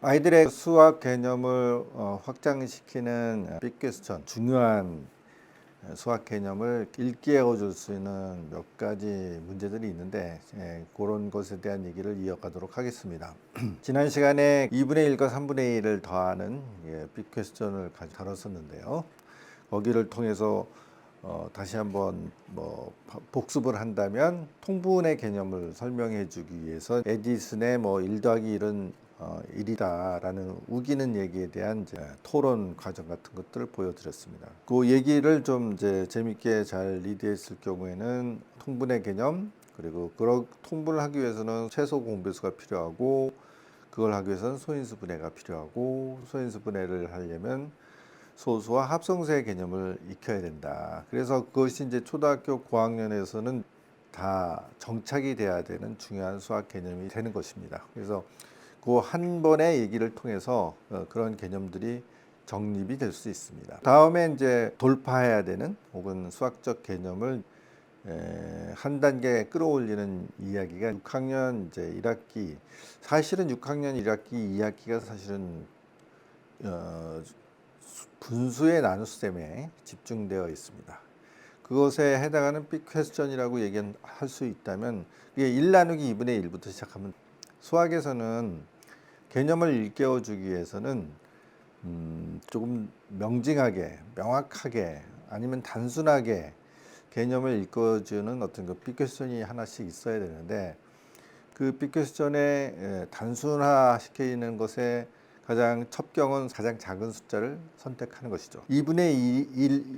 아이들의 수학 개념을 확장시키는 빅 퀘스천, 중요한 수학 개념을 일깨워 줄 수 있는 몇 가지 문제들이 있는데 그런 것에 대한 얘기를 이어가도록 하겠습니다. 지난 시간에 2분의 1과 3분의 1을 더하는 빅 퀘스천을 다뤘었는데요. 거기를 통해서 다시 한번 복습을 한다면 통분의 개념을 설명해 주기 위해서 에디슨의 1 더하기 1은 1이다라는 우기는 얘기에 대한 이제 토론 과정 같은 것들을 보여드렸습니다. 그 얘기를 좀 이제 재밌게 잘 리드했을 경우에는 통분의 개념, 그리고 그런 통분을 하기 위해서는 최소 공배수가 필요하고, 그걸 하기 위해서는 소인수 분해가 필요하고, 소인수 분해를 하려면 소수와 합성수의 개념을 익혀야 된다. 그래서 그것이 이제 초등학교 고학년에서는 다 정착이 돼야 되는 중요한 수학 개념이 되는 것입니다. 그래서 그 한 번의 얘기를 통해서 그런 개념들이 정립이 될 수 있습니다. 다음에 이제 돌파해야 되는 혹은 수학적 개념을 한 단계 끌어올리는 이야기가 6학년 이제 1학기, 사실은 6학년 1학기, 2학기가 사실은 분수의 나눗셈에 집중되어 있습니다. 그것에 해당하는 빅 퀘스천이라고 얘기할 수 있다면 그게 1 나누기 2분의 1부터 시작하면, 수학에서는 개념을 일깨워 주기 위해서는 조금 명징하게, 명확하게, 아니면 단순하게 개념을 읽어주는 어떤 그 빅 퀘스천이 하나씩 있어야 되는데, 그 빅 퀘스천에 단순화시키는 것에 가장 첩경은 가장 작은 숫자를 선택하는 것이죠. 2분의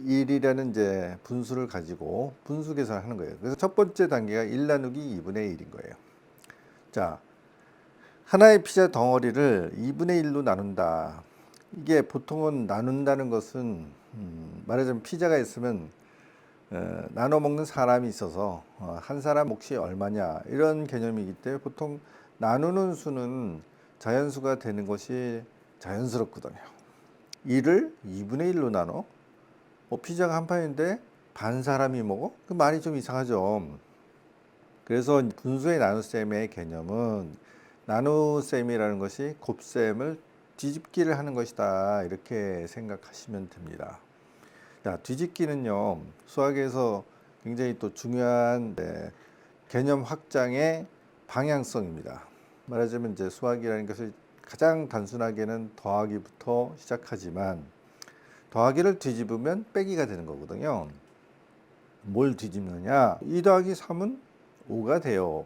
1이라는 이제 분수를 가지고 분수 계산을 하는 거예요. 그래서 첫 번째 단계가 1 나누기 2분의 1인 거예요. 자, 하나의 피자 덩어리를 2분의 1로 나눈다. 이게 보통은 나눈다는 것은 말하자면 피자가 있으면 나눠 먹는 사람이 있어서 한 사람 몫이 얼마냐 이런 개념이기 때문에 보통 나누는 수는 자연수가 되는 것이 자연스럽거든요. 1을 2분의 1로 나눠? 피자가 한 판인데 반 사람이 먹어? 그 말이 좀 이상하죠. 그래서 분수의 나눗셈의 개념은 나눗셈이라는 것이 곱셈을 뒤집기를 하는 것이다, 이렇게 생각하시면 됩니다. 자, 뒤집기는요, 수학에서 굉장히 또 중요한 개념 확장의 방향성입니다. 말하자면 이제 수학이라는 것을 가장 단순하게는 더하기부터 시작하지만, 더하기를 뒤집으면 빼기가 되는 거거든요. 뭘 뒤집느냐? 2 더하기 3은 5가 돼요.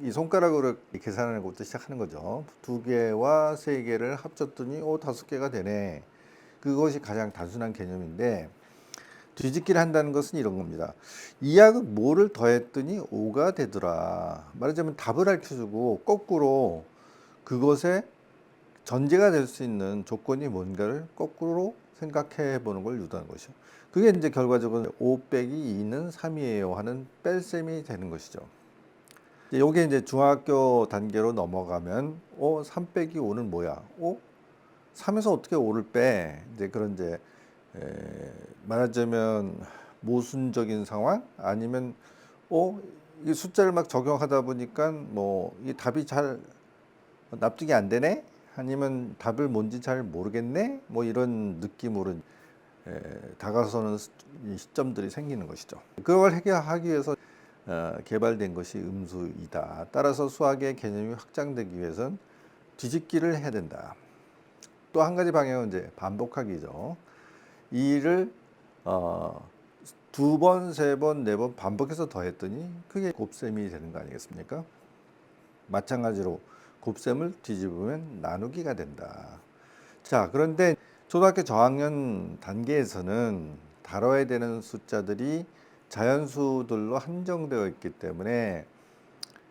이 손가락으로 계산하는 것부터 시작하는 거죠. 2개와 3개를 합쳤더니 5개가 되네. 그것이 가장 단순한 개념인데, 뒤집기를 한다는 것은 이런 겁니다. 2하고 뭐를 더했더니 5가 되더라. 말하자면 답을 알려주고 거꾸로 그것에 전제가 될 수 있는 조건이 뭔가를 거꾸로 생각해 보는 걸 유도하는 것이죠. 그게 이제 결과적으로 5 빼기 2는 3이에요 하는 뺄셈이 되는 것이죠. 요게 이제 중학교 단계로 넘어가면 3 빼기 5는 뭐야? 3에서 어떻게 5를 빼? 이제 그런 이제 말하자면 모순적인 상황, 아니면 이 숫자를 막 적용하다 보니까 이 답이 잘 납득이 안 되네? 아니면 답을 뭔지 잘 모르겠네? 이런 느낌으로 다가서는 시점들이 생기는 것이죠. 그걸 해결하기 위해서 개발된 것이 음수이다. 따라서 수학의 개념이 확장되기 위해서는 뒤집기를 해야 된다. 또 한 가지 방향은 이제 반복하기죠. 이 일을 2번, 3번, 4번 반복해서 더했더니 그게 곱셈이 되는 거 아니겠습니까? 마찬가지로 곱셈을 뒤집으면 나누기가 된다. 자, 그런데 초등학교 저학년 단계에서는 다뤄야 되는 숫자들이 자연수들로 한정되어 있기 때문에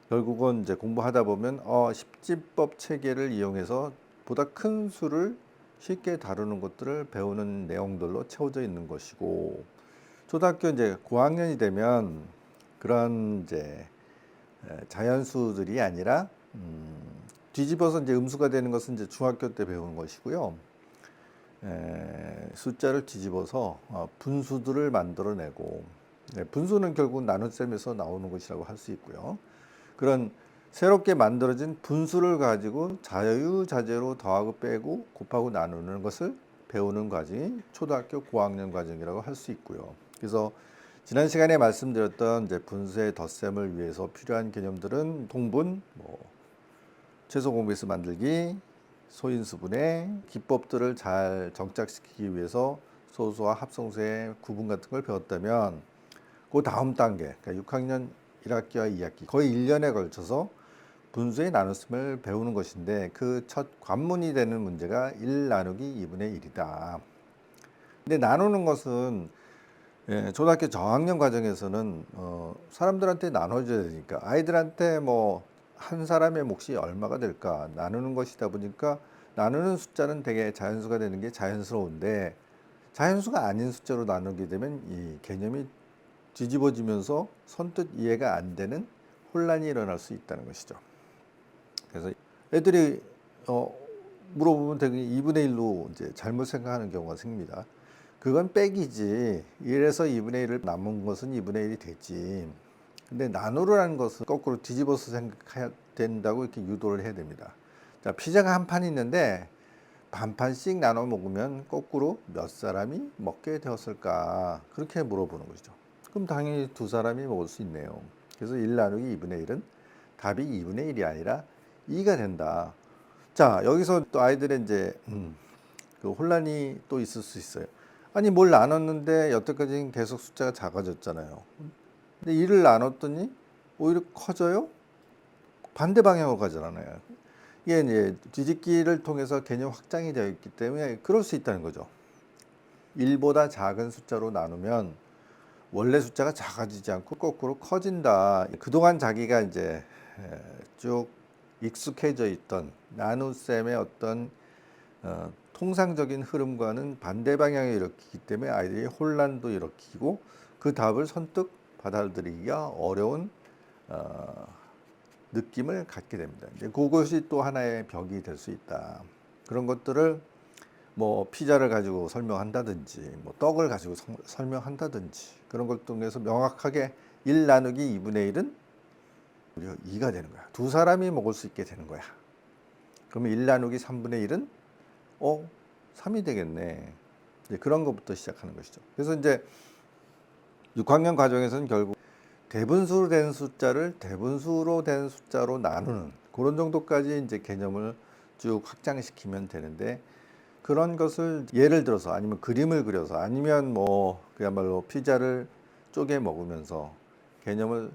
결국은 이제 공부하다 보면 십진법 체계를 이용해서 보다 큰 수를 쉽게 다루는 것들을 배우는 내용들로 채워져 있는 것이고, 초등학교 이제 고학년이 되면 그런 이제 자연수들이 아니라 뒤집어서 이제 음수가 되는 것은 이제 중학교 때 배우는 것이고요. 숫자를 뒤집어서 분수들을 만들어내고, 분수는 결국 나눗셈에서 나오는 것이라고 할 수 있고요. 그런 새롭게 만들어진 분수를 가지고 자유자재로 더하고 빼고 곱하고 나누는 것을 배우는 과정이 초등학교 고학년 과정이라고 할 수 있고요. 그래서 지난 시간에 말씀드렸던 이제 분수의 덧셈을 위해서 필요한 개념들은 통분, 최소 공배수 만들기, 소인수분해, 기법들을 잘 정착시키기 위해서 소수와 합성수의 구분 같은 걸 배웠다면 그 다음 단계, 그러니까 6학년 1학기와 2학기 거의 1년에 걸쳐서 분수의 나눗셈을 배우는 것인데 그 첫 관문이 되는 문제가 1 나누기 2분의 1이다. 근데 나누는 것은 초등학교 저학년 과정에서는 사람들한테 나눠줘야 되니까 아이들한테 뭐 한 사람의 몫이 얼마가 될까 나누는 것이다 보니까 나누는 숫자는 되게 자연수가 되는 게 자연스러운데 자연수가 아닌 숫자로 나누게 되면 이 개념이 뒤집어지면서 선뜻 이해가 안 되는 혼란이 일어날 수 있다는 것이죠. 그래서 애들이 물어보면 되게 2분의 1로 이제 잘못 생각하는 경우가 생깁니다. 그건 빼기지. 1에서 2분의 1을 남은 것은 2분의 1이 되지. 근데 나누라는 것은 거꾸로 뒤집어서 생각해야 된다고 이렇게 유도를 해야 됩니다. 자, 피자가 한 판 있는데 반판씩 나눠 먹으면 거꾸로 몇 사람이 먹게 되었을까? 그렇게 물어보는 거죠. 그럼 당연히 두 사람이 먹을 수 있네요. 그래서 1 나누기 2분의 1은 답이 2분의 1이 아니라 2가 된다. 자, 여기서 또 아이들의 이제 그 혼란이 또 있을 수 있어요. 아니 뭘 나눴는데 여태까지는 계속 숫자가 작아졌잖아요. 근데 1을 나눴더니 오히려 커져요? 반대 방향으로 가잖아요. 이게 이제 뒤집기를 통해서 개념 확장이 되어 있기 때문에 그럴 수 있다는 거죠. 1보다 작은 숫자로 나누면 원래 숫자가 작아지지 않고 거꾸로 커진다. 그동안 자기가 이제 쭉 익숙해져 있던 나눗셈의 어떤 통상적인 흐름과는 반대 방향에 일으키기 때문에 아이들이 혼란도 일으키고 그 답을 선뜻 받아들이기가 어려운 느낌을 갖게 됩니다. 이제 그것이 또 하나의 벽이 될 수 있다. 그런 것들을 뭐 피자를 가지고 설명한다든지 뭐 떡을 가지고 설명한다든지 그런 걸 통해서 명확하게 1 나누기 2분의 1은 2가 되는 거야. 두 사람이 먹을 수 있게 되는 거야. 그러면 1 나누기 3분의 1은 3이 되겠네. 이제 그런 것부터 시작하는 것이죠. 그래서 이제 6학년 과정에서는 결국 대분수로 된 숫자를 대분수로 된 숫자로 나누는 그런 정도까지 이제 개념을 쭉 확장시키면 되는데 그런 것을 예를 들어서 아니면 그림을 그려서 아니면 뭐 그야말로 피자를 쪼개 먹으면서 개념을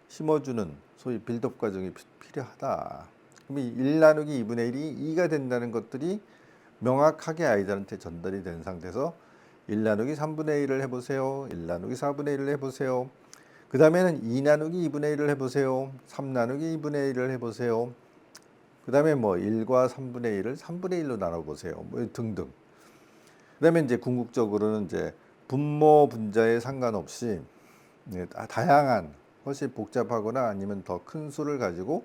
심어주는 소위 빌드업 과정이 필요하다. 그럼 1 나누기 2분의 1이 2가 된다는 것들이 명확하게 아이들한테 전달이 된 상태에서 1 나누기 3분의 1을 해보세요. 1 나누기 4분의 1을 해보세요. 그 다음에는 2 나누기 2분의 1을 해보세요. 3 나누기 2분의 1을 해보세요. 그 다음에 뭐 1과 3분의 1을 3분의 1로 나눠보세요. 뭐 등등. 그 다음에 이제 궁극적으로는 이제 분모 분자에 상관없이 다양한 것이 복잡하거나 아니면 더 큰 수를 가지고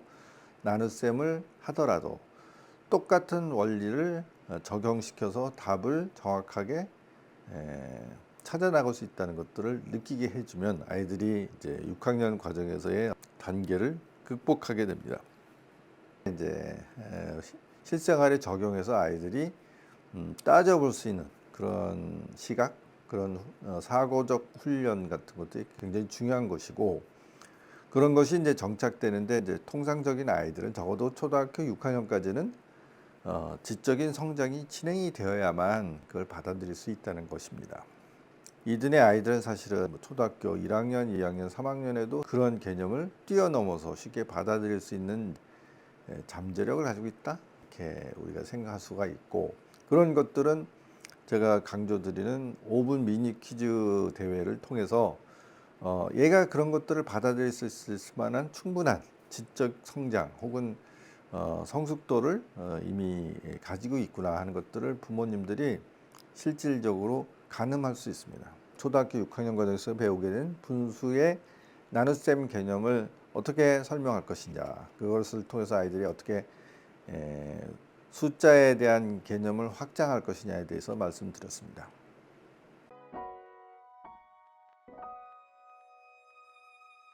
나눗셈을 하더라도 똑같은 원리를 적용시켜서 답을 정확하게 찾아 나갈 수 있다는 것들을 느끼게 해주면 아이들이 이제 6학년 과정에서의 단계를 극복하게 됩니다. 이제 실생활에 적용해서 아이들이 따져볼 수 있는 그런 시각, 그런 사고적 훈련 같은 것들이 굉장히 중요한 것이고 그런 것이 이제 정착되는데 이제 통상적인 아이들은 적어도 초등학교 6학년까지는 지적인 성장이 진행이 되어야만 그걸 받아들일 수 있다는 것입니다. 이든의 아이들은 사실은 초등학교 1학년, 2학년, 3학년에도 그런 개념을 뛰어넘어서 쉽게 받아들일 수 있는 잠재력을 가지고 있다 이렇게 우리가 생각할 수가 있고 그런 것들은 제가 강조드리는 5분 미니 퀴즈 대회를 통해서 얘가 그런 것들을 받아들일 수 있을 만한 충분한 지적 성장 혹은 성숙도를 이미 가지고 있구나 하는 것들을 부모님들이 실질적으로 가늠할 수 있습니다. 초등학교 6학년 과정에서 배우게 된 분수의 나눗셈 개념을 어떻게 설명할 것이냐 그것을 통해서 아이들이 어떻게 숫자에 대한 개념을 확장할 것이냐에 대해서 말씀드렸습니다.